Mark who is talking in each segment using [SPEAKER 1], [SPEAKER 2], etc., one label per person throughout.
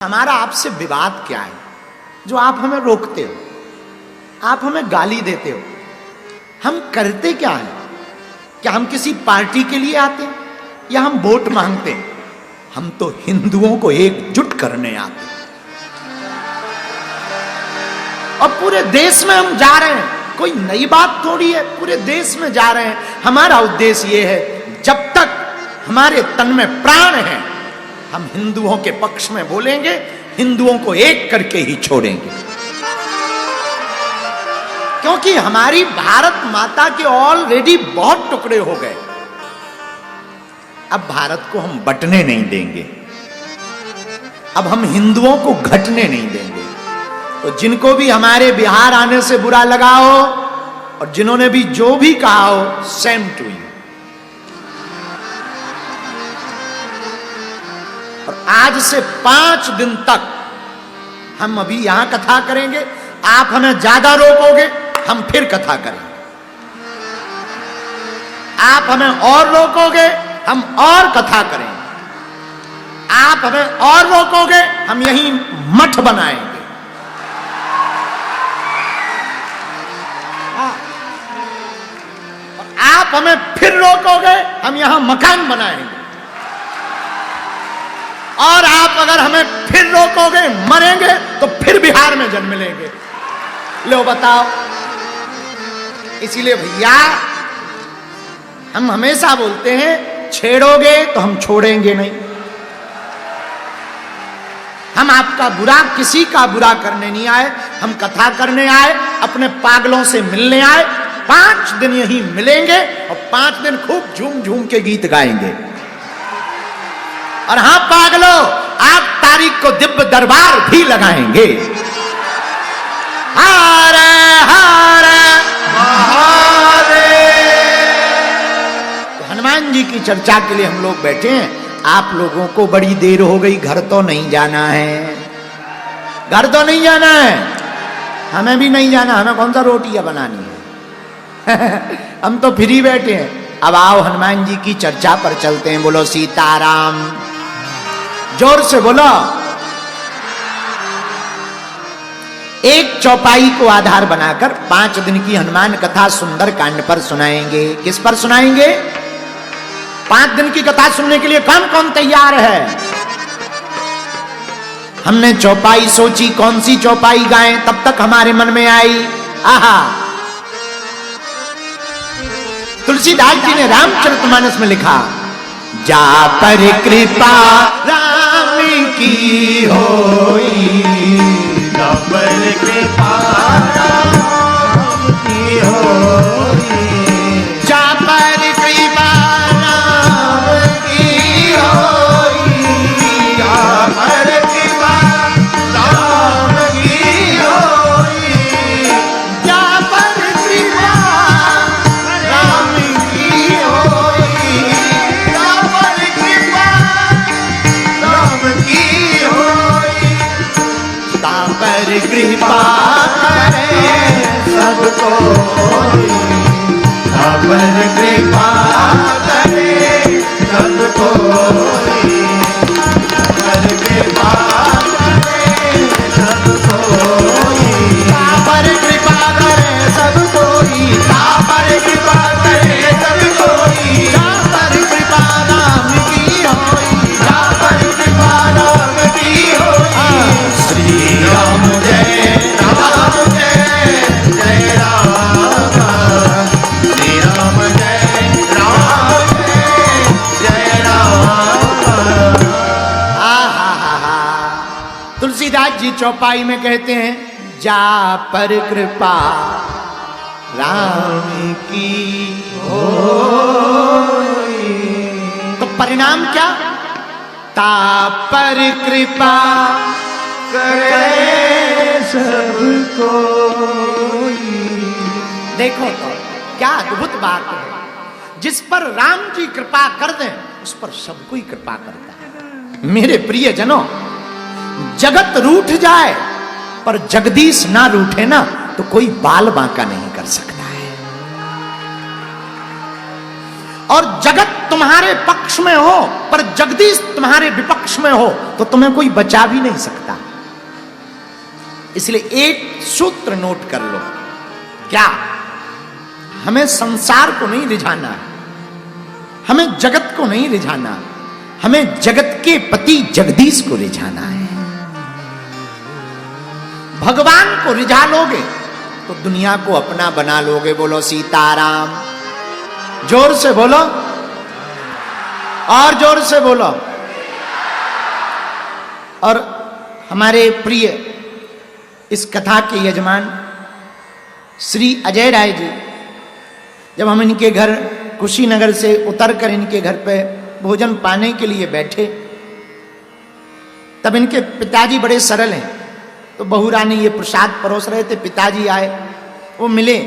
[SPEAKER 1] हमारा आपसे विवाद क्या है जो आप हमें रोकते हो, आप हमें गाली देते हो? हम करते क्या है? क्या हम किसी पार्टी के लिए आते हैं या हम वोट मांगते हैं? हम तो हिंदुओं को एकजुट करने आते हैं और पूरे देश में हम जा रहे हैं। कोई नई बात थोड़ी है, पूरे देश में जा रहे हैं। हमारा उद्देश्य यह है, जब तक हमारे तन में प्राण है हम हिंदुओं के पक्ष में बोलेंगे, हिंदुओं को एक करके ही छोड़ेंगे। क्योंकि हमारी भारत माता के ऑलरेडी बहुत टुकड़े हो गए, अब भारत को हम बंटने नहीं देंगे, अब हम हिंदुओं को घटने नहीं देंगे। तो जिनको भी हमारे बिहार आने से बुरा लगा हो और जिन्होंने भी जो भी कहा हो, सेम टू यू। और आज से 5 दिन तक हम अभी यहां कथा करेंगे, आप हमें ज्यादा रोकोगे हम फिर कथा करेंगे, आप हमें और रोकोगे हम और कथा करेंगे, आप हमें और रोकोगे हम यहीं मठ बनाएंगे, और आप हमें फिर रोकोगे हम यहां मकान बनाएंगे, और आप अगर हमें फिर रोकोगे मरेंगे तो फिर बिहार में जन्म लेंगे। लो बताओ। इसीलिए भैया हम हमेशा बोलते हैं, छेड़ोगे तो हम छोड़ेंगे नहीं। हम आपका बुरा, किसी का बुरा करने नहीं आए, हम कथा करने आए, अपने पागलों से मिलने आए। 5 दिन यहीं मिलेंगे और 5 दिन खूब झूम झूम के गीत गाएंगे। और हां पागलो, आप तारीख को दिव्य दरबार भी लगाएंगे। हर हर महादेव। तो हनुमान जी की चर्चा के लिए हम लोग बैठे हैं। आप लोगों को बड़ी देर हो गई, घर तो नहीं जाना है, घर तो नहीं जाना है, हमें भी नहीं जाना, हमें कौन सा रोटियां बनानी है हम तो फ्री बैठे हैं। अब आओ हनुमान जी की चर्चा पर चलते हैं। बोलो सीताराम, जोर से बोलो। एक चौपाई को आधार बनाकर 5 दिन की हनुमान कथा सुंदर कांड पर सुनाएंगे। किस पर सुनाएंगे? 5 दिन की कथा सुनने के लिए कौन कौन तैयार है? हमने चौपाई सोची, कौन सी चौपाई गाएं, तब तक हमारे मन में आई, आहा, तुलसीदास जी ने रामचरितमानस में लिखा, जा पर कृपा राम की होई, जा पर कृपा राम की होई, जा पर कृपा राम की होई, जा पर कृपा राम की होई, जा पर कृपा राम की होई, जा पर कृपा राम की होई, ता पर कृपा करे सबको, ता पर कृपा करे सबको, पर कृपा करे सबको, ता पर कृपा करे सबको, ता पर कृपा करे सबको, जा पर कृपा राम की होई, जा पर कृपा राम की होई। श्री राम जय राम जय जय राम, श्री राम जय राम जय जय राम। तुलसीदास जी चौपाई में कहते हैं, जा पर कृपा राम की होई, तो परिणाम क्या? ता पर कृपा करे सबको। देखो तो क्या अद्भुत बात है, जिस पर राम जी कृपा कर दें उस पर सबको ही कृपा करता है। मेरे प्रिय जनों, जगत रूठ जाए पर जगदीश ना रूठे ना, तो कोई बाल बांका नहीं कर सकता है। और जगत तुम्हारे पक्ष में हो पर जगदीश तुम्हारे विपक्ष में हो तो तुम्हें कोई बचा भी नहीं सकता। इसलिए एक सूत्र नोट कर लो, क्या? हमें संसार को नहीं रिझाना है, हमें जगत को नहीं रिझाना, हमें जगत के पति जगदीश को रिझाना है। भगवान को रिझा लोगे तो दुनिया को अपना बना लोगे। बोलो सीताराम। जोर से बोलो, और जोर से बोलो। और हमारे प्रिय इस कथा के यजमान श्री अजय राय जी, जब हम इनके घर कुशीनगर से उतरकर इनके घर पे भोजन पाने के लिए बैठे, तब इनके पिताजी बड़े सरल हैं, तो बहू रानी ये प्रसाद परोस रहे थे। पिताजी आए, वो मिले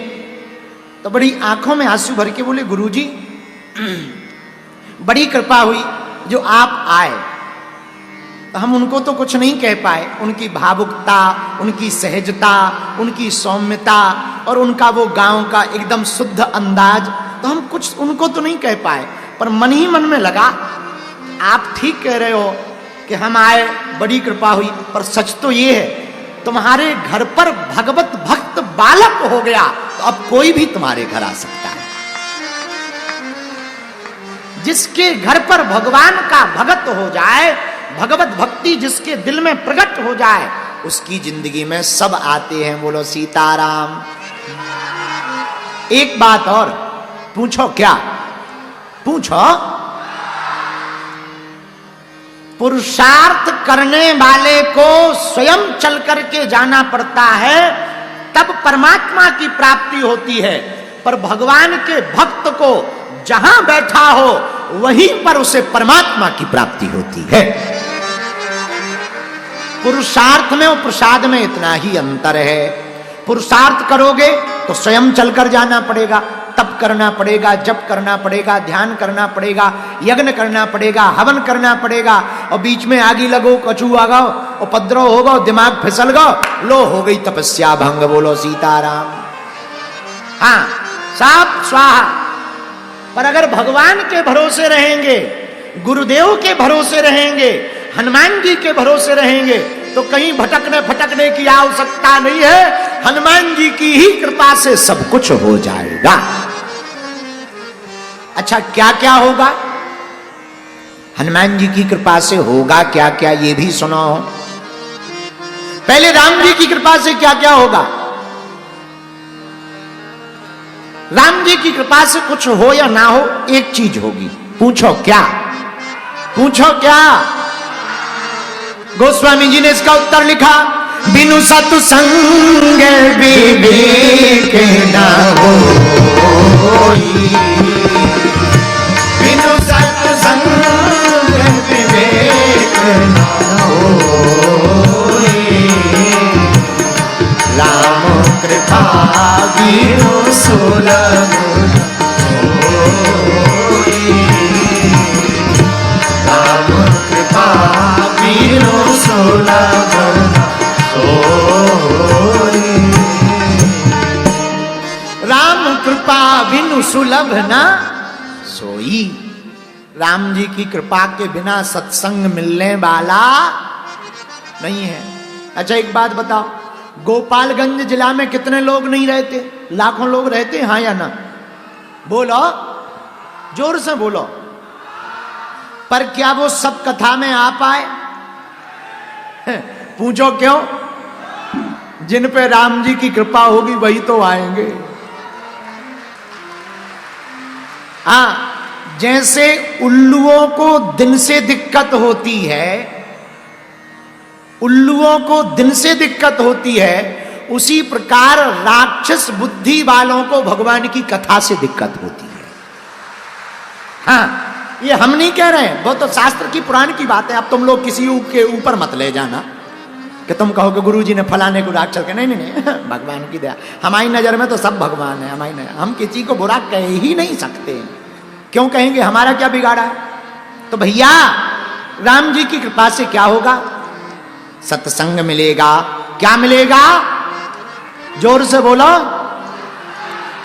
[SPEAKER 1] तो बड़ी आंखों में आंसू भर के बोले, गुरुजी बड़ी कृपा हुई जो आप आए। तो हम उनको तो कुछ नहीं कह पाए, उनकी भावुकता, उनकी सहजता, उनकी सौम्यता और उनका वो गांव का एकदम शुद्ध अंदाज, तो हम कुछ उनको तो नहीं कह पाए। पर मन ही मन में लगा, आप ठीक कह रहे हो कि हम आए, बड़ी कृपा हुई, पर सच तो ये है तुम्हारे घर पर भगवत भक्त बालक हो गया तो अब कोई भी तुम्हारे घर आ सकता है। जिसके घर पर भगवान का भगत हो जाए, भगवत भक्ति जिसके दिल में प्रकट हो जाए, उसकी जिंदगी में सब आते हैं। बोलो सीताराम। एक बात और पूछो, क्या पूछो? पुरुषार्थ करने वाले को स्वयं चल करके जाना पड़ता है, तब परमात्मा की प्राप्ति होती है। पर भगवान के भक्त को जहां बैठा हो वहीं पर उसे परमात्मा की प्राप्ति होती है। पुरुषार्थ में और प्रसाद में इतना ही अंतर है। पुरुषार्थ करोगे तो स्वयं चलकर जाना पड़ेगा, तप करना पड़ेगा, जप करना पड़ेगा, ध्यान करना पड़ेगा, यज्ञ करना पड़ेगा, हवन करना पड़ेगा, और बीच में आगी लगो, कछू आ गो, उपद्रव हो गो, दिमाग फिसल गो, लो हो गई तपस्या भंग। बोलो सीताराम। हाँ, साफ स्वाहा। पर अगर भगवान के भरोसे रहेंगे, गुरुदेव के भरोसे रहेंगे, हनुमान जी के भरोसे रहेंगे तो कहीं भटकने फटकने की आवश्यकता नहीं है। हनुमान जी की ही कृपा से सब कुछ हो जाएगा। अच्छा, क्या क्या होगा? हनुमान जी की कृपा से होगा क्या क्या, ये भी सुनो। पहले राम जी की कृपा से क्या क्या होगा? राम जी की कृपा से कुछ हो या ना हो, एक चीज होगी। पूछो क्या? पूछो क्या? गोस्वामी जी ने इसका उत्तर लिखा, बिनु सत्संग विवेक न होई, बिनु सत्संग विवेक न होई, राम कृपा बिनु सुलभ होई, राम कृपा बिनु सुलभ होई, राम कृपा बिनु सुलभ ना सोई। राम जी की कृपा के बिना सत्संग मिलने वाला नहीं है। अच्छा, एक बात बताओ, गोपालगंज जिला में कितने लोग नहीं रहते? लाखों लोग रहते, हाँ या ना? बोलो, जोर से बोलो। पर क्या वो सब कथा में आ पाए? पूछो क्यों? जिन पे राम जी की कृपा होगी वही तो आएंगे। हाँ, जैसे उल्लुओं को दिन से दिक्कत होती है, उल्लुओं को दिन से दिक्कत होती है, उसी प्रकार राक्षस बुद्धि वालों को भगवान की कथा से दिक्कत होती है। हाँ, ये हम नहीं कह रहे हैं, वो तो शास्त्र की पुराण की बात है। अब तुम लोग किसी के ऊपर मत ले जाना कि तुम कहो कि गुरुजी ने फलाने को राक्षस के। नहीं नहीं नहीं, भगवान की दया। हमारी नजर में तो सब भगवान है। हमारी नजर, हम किसी को बुरा कह ही नहीं सकते। क्यों कहेंगे? हमारा क्या बिगाड़ा है? तो भैया, राम जी की कृपा से क्या होगा? सत्संग मिलेगा। क्या मिलेगा? जोर से बोलो।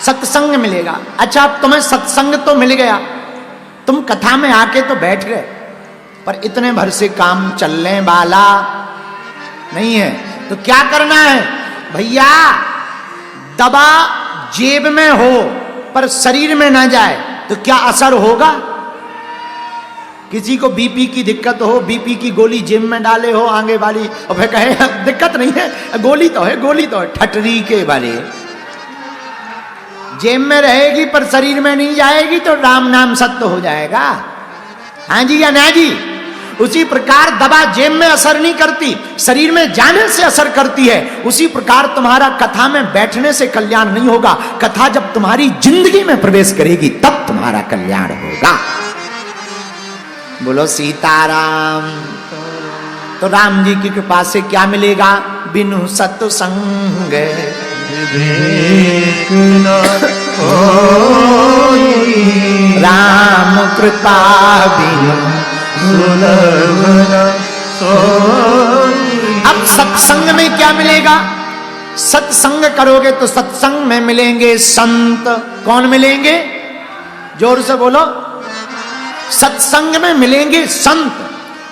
[SPEAKER 1] सत्संग मिलेगा। अच्छा, अब तुम्हें सत्संग तो मिल गया, तुम कथा में आके तो बैठ गए, पर इतने भर से काम चलने वाला नहीं है। तो क्या करना है भैया? दवा जेब में हो पर शरीर में ना जाए तो क्या असर होगा? किसी को बीपी की दिक्कत हो, बीपी की गोली जेब में डाले हो आगे वाली, और फिर कहे दिक्कत नहीं है, गोली तो है, गोली तो है, ठटरी के वाले। जेब में रहेगी पर शरीर में नहीं जाएगी तो राम नाम सत्य हो जाएगा। हाँ जी या ना जी? उसी प्रकार दवा जेब में असर नहीं करती, शरीर में जाने से असर करती है। उसी प्रकार तुम्हारा कथा में बैठने से कल्याण नहीं होगा। कथा जब तुम्हारी जिंदगी में प्रवेश करेगी तब तुम्हारा कल्याण होगा। बोलो सीताराम। तो राम जी की कृपा से क्या मिलेगा? बिनु सत्संग
[SPEAKER 2] विवेक न होई,
[SPEAKER 1] राम कृपा बिनु
[SPEAKER 2] सुलभ न सोई।
[SPEAKER 1] अब सत्संग में क्या मिलेगा? सत्संग करोगे तो सत्संग में मिलेंगे संत। कौन मिलेंगे? जोर से बोलो। सत्संग में मिलेंगे संत,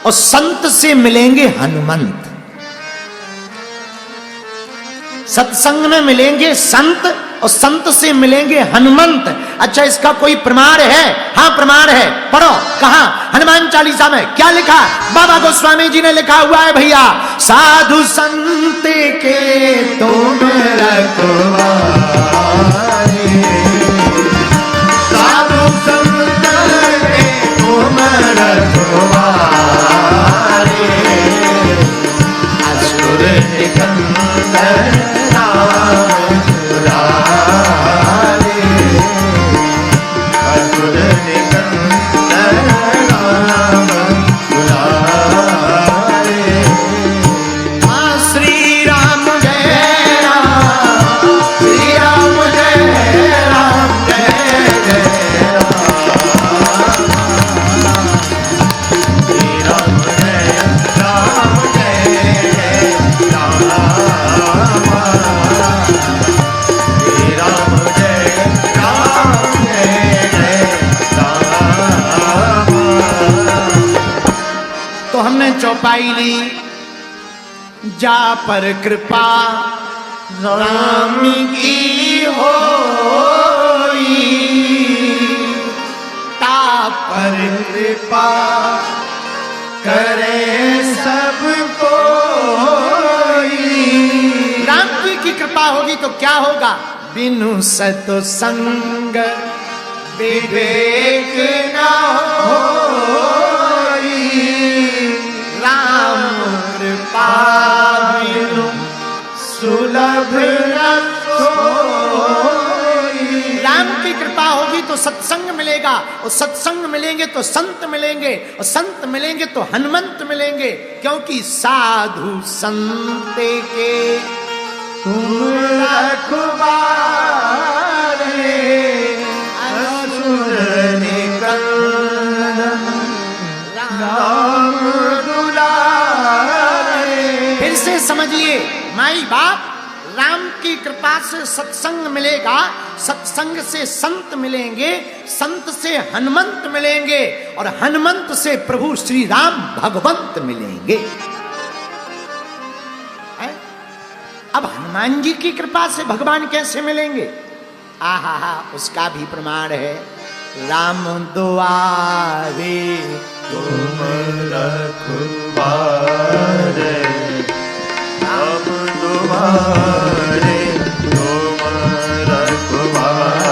[SPEAKER 1] और संत से मिलेंगे हनुमंत। सत्संग में मिलेंगे संत और संत से मिलेंगे हनुमंत। अच्छा, इसका कोई प्रमाण है? हाँ प्रमाण है, पढ़ो। कहा? हनुमान चालीसा में क्या लिखा? बाबा गोस्वामी जी ने लिखा हुआ है भैया, साधु संत के तुम रखवारे,
[SPEAKER 2] साधु संत के तुम रखवारे, असुर निकंदन
[SPEAKER 1] चौपाई ली। जा पर कृपा राम की होई, ता पर
[SPEAKER 2] कृपा करे सबको।
[SPEAKER 1] राम जी की कृपा होगी तो क्या होगा? बिनु सत्संग
[SPEAKER 2] विवेक न होई,
[SPEAKER 1] राम कृपा
[SPEAKER 2] बिनु सुलभ न सोई।
[SPEAKER 1] राम की कृपा होगी तो सत्संग मिलेगा, और सत्संग मिलेंगे तो संत मिलेंगे, और संत मिलेंगे तो हनुमंत मिलेंगे। क्योंकि साधु संत के
[SPEAKER 2] तुम रखवारे, असुर निकंदन राम दुलारे।
[SPEAKER 1] फिर से समझिए माई बाप, राम की कृपा से सत्संग मिलेगा, सत्संग से संत मिलेंगे, संत से हनुमंत मिलेंगे, और हनुमंत से प्रभु श्री राम भगवंत मिलेंगे। अब हनुमान जी की कृपा से भगवान कैसे मिलेंगे? आहा, उसका भी प्रमाण है। राम दुआरे
[SPEAKER 2] तुम रखवारे, राम दुआरे तुम रखवारे,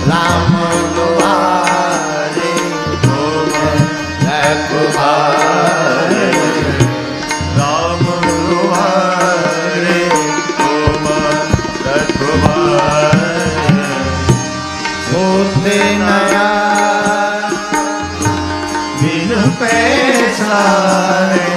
[SPEAKER 1] राम दुआरे
[SPEAKER 2] तुम रखवारे, राम दुआरे तुम रखवारे। होते नया बिन पैसारे,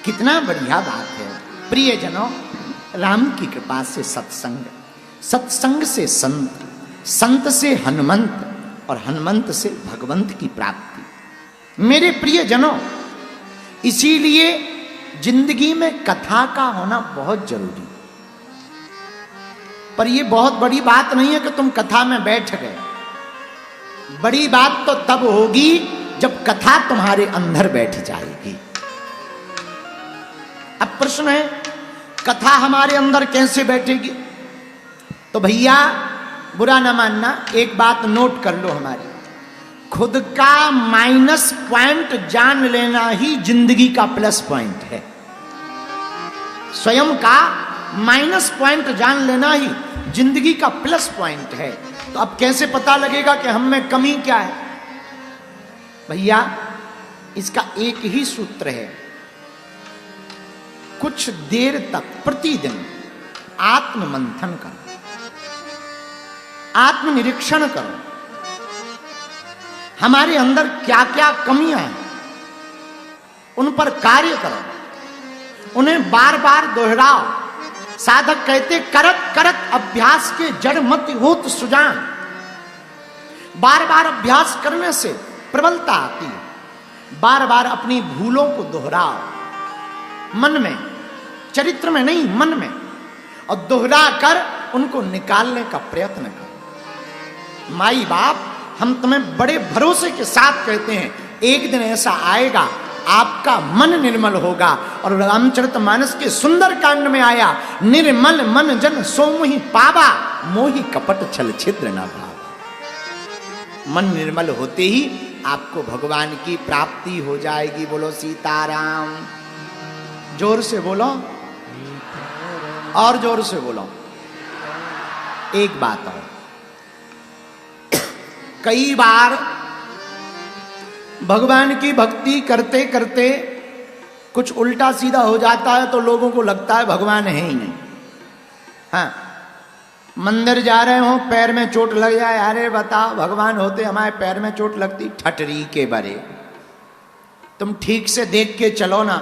[SPEAKER 1] कितना बढ़िया बात है। प्रियजनों, राम की कृपा से सत्संग, सत्संग से संत, संत से हनुमंत और हनुमंत से भगवंत की प्राप्ति। मेरे प्रियजनों, इसीलिए जिंदगी में कथा का होना बहुत जरूरी। पर यह बहुत बड़ी बात नहीं है कि तुम कथा में बैठ गए। बड़ी बात तो तब होगी जब कथा तुम्हारे अंदर बैठ जाएगी। अब प्रश्न है, कथा हमारे अंदर कैसे बैठेगी? तो भैया बुरा ना मानना, एक बात नोट कर लो हमारी, खुद का माइनस पॉइंट जान लेना ही जिंदगी का प्लस पॉइंट है। स्वयं का माइनस पॉइंट जान लेना ही जिंदगी का प्लस पॉइंट है। तो अब कैसे पता लगेगा कि हम में कमी क्या है? भैया इसका एक ही सूत्र है, कुछ देर तक प्रतिदिन आत्ममंथन करो, आत्मनिरीक्षण करो, हमारे अंदर क्या क्या कमियां हैं उन पर कार्य करो, उन्हें बार बार दोहराओ। साधक कहते करत करत अभ्यास के जड़ मत होत सुजान। बार बार अभ्यास करने से प्रबलता आती है। बार बार अपनी भूलों को दोहराओ, मन में, चरित्र में नहीं, मन में, और दोहरा कर उनको निकालने का प्रयत्न करो। माई बाप हम तुम्हें बड़े भरोसे के साथ कहते हैं, एक दिन ऐसा आएगा आपका मन निर्मल होगा। और रामचरितमानस के सुंदर कांड में आया, निर्मल मन जन सो मोहि पावा, मोहि कपट छल छिद्र न भावा। मन निर्मल होते ही आपको भगवान की प्राप्ति हो जाएगी। बोलो सीताराम। जोर से बोलो, और जोर से बोलो। एक बात और, कई बार भगवान की भक्ति करते करते कुछ उल्टा सीधा हो जाता है तो लोगों को लगता है भगवान है ही नहीं। हाँ, मंदिर जा रहे हो, पैर में चोट लग जाए, अरे बताओ भगवान होते हमारे पैर में चोट लगती? ठटरी के बरे। तुम ठीक से देख के चलो ना,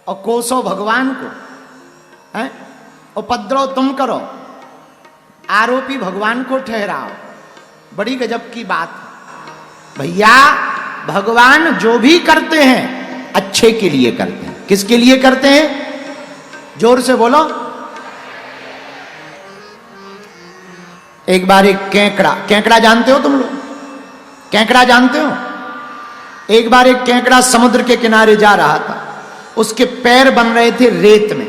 [SPEAKER 1] और कोसो भगवान को, हैं? उपद्रव तुम करो, आरोपी भगवान को ठहराओ। बड़ी गजब की बात। भैया भगवान जो भी करते हैं अच्छे के लिए करते हैं। किसके लिए करते हैं? जोर से बोलो। एक बार एक केकड़ा, केकड़ा जानते हो तुम लोग? केकड़ा जानते हो? एक बार एक केकड़ा समुद्र के किनारे जा रहा था, उसके पैर बन रहे थे रेत में।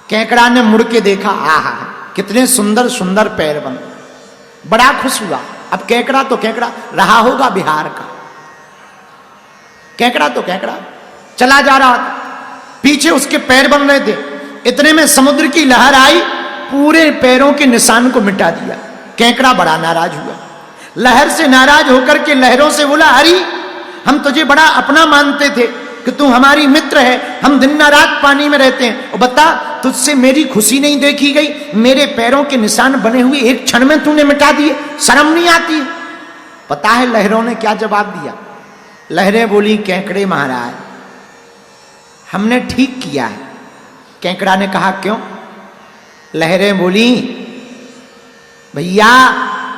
[SPEAKER 1] केकड़ा ने मुड़ के देखा, आहा कितने सुंदर सुंदर पैर बन, बड़ा खुश हुआ। अब केकड़ा तो केकड़ा रहा होगा बिहार का, केकड़ा तो केकड़ा चला जा रहा था, पीछे उसके पैर बन रहे थे। इतने में समुद्र की लहर आई, पूरे पैरों के निशान को मिटा दिया। केकड़ा बड़ा नाराज हुआ, लहर से नाराज होकर के लहरों से बोला, अरे हम तुझे बड़ा अपना मानते थे कि तू हमारी मित्र है, हम दिन ना रात पानी में रहते हैं, और बता तुझसे मेरी खुशी नहीं देखी गई, मेरे पैरों के निशान बने हुए एक क्षण में तूने मिटा दिए, शर्म नहीं आती? पता है लहरों ने क्या जवाब दिया? लहरें बोली, केकड़े महाराज हमने ठीक किया है। केकड़ा ने कहा क्यों? लहरें बोली, भैया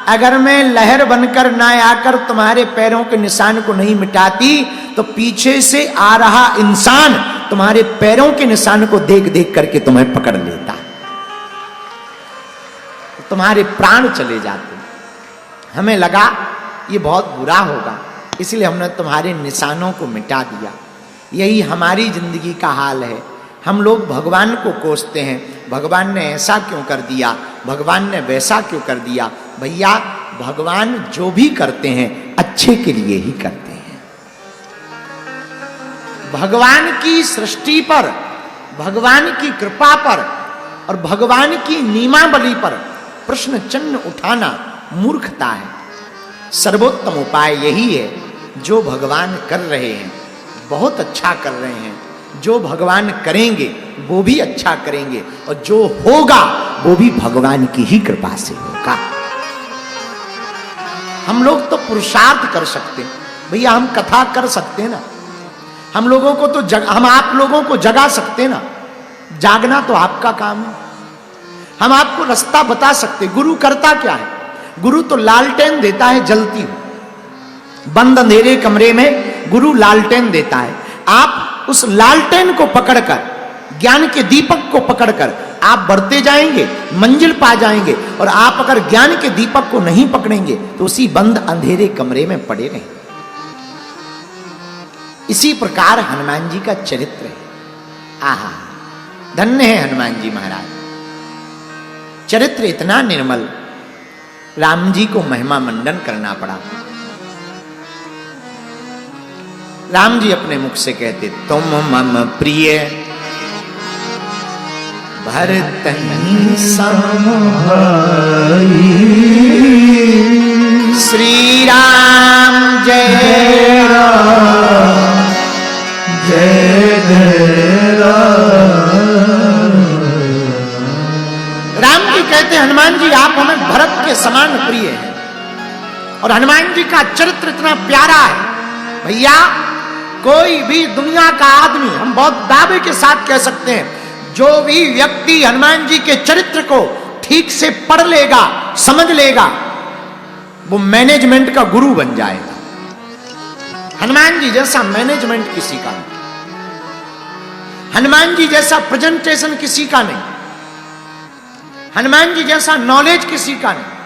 [SPEAKER 1] अगर मैं लहर बनकर ना आकर तुम्हारे पैरों के निशान को नहीं मिटाती तो पीछे से आ रहा इंसान तुम्हारे पैरों के निशान को देख देख करके तुम्हें पकड़ लेता, तुम्हारे प्राण चले जाते। हमें लगा ये बहुत बुरा होगा, इसलिए हमने तुम्हारे निशानों को मिटा दिया। यही हमारी जिंदगी का हाल है। हम लोग भगवान को कोसते हैं, भगवान ने ऐसा क्यों कर दिया, भगवान ने वैसा क्यों कर दिया। भैया भगवान जो भी करते हैं अच्छे के लिए ही करते हैं। भगवान की सृष्टि पर, भगवान की कृपा पर और भगवान की नियमावली पर प्रश्न चिन्ह उठाना मूर्खता है। सर्वोत्तम उपाय यही है, जो भगवान कर रहे हैं बहुत अच्छा कर रहे हैं, जो भगवान करेंगे वो भी अच्छा करेंगे, और जो होगा वो भी भगवान की ही कृपा से होगा। हम लोग तो पुरुषार्थ कर सकते हैं भैया, हम कथा कर सकते हैं ना, हम लोगों को तो हम आप लोगों को जगा सकते ना, जागना तो आपका काम है। हम आपको रास्ता बता सकते। गुरु करता क्या है? गुरु तो लालटेन देता है जलती हुई। बंद अंधेरे कमरे में गुरु लालटेन देता है। आप उस लालटेन को पकड़कर, ज्ञान के दीपक को पकड़कर आप बढ़ते जाएंगे, मंजिल पा जाएंगे। और आप अगर ज्ञान के दीपक को नहीं पकड़ेंगे तो उसी बंद अंधेरे कमरे में पड़े रहेंगे। इसी प्रकार हनुमान जी का चरित्र है। आहा, धन्य है हनुमान जी महाराज। चरित्र इतना निर्मल, राम जी को महिमा मंडन करना पड़ा। राम जी अपने मुख से कहते, तुम मम प्रिय भरतन सम श्री राम जय राम
[SPEAKER 2] जय जय राम।
[SPEAKER 1] राम जी कहते, हनुमान जी आप हमें भरत के समान प्रिय हैं। और हनुमान जी का चरित्र इतना प्यारा है भैया, कोई भी दुनिया का आदमी, हम बहुत दावे के साथ कह सकते हैं, जो भी व्यक्ति हनुमान जी के चरित्र को ठीक से पढ़ लेगा, समझ लेगा, वो मैनेजमेंट का गुरु बन जाएगा। हनुमान जी जैसा मैनेजमेंट किसी का नहीं, हनुमान जी जैसा प्रेजेंटेशन किसी का नहीं, हनुमान जी जैसा नॉलेज किसी का नहीं।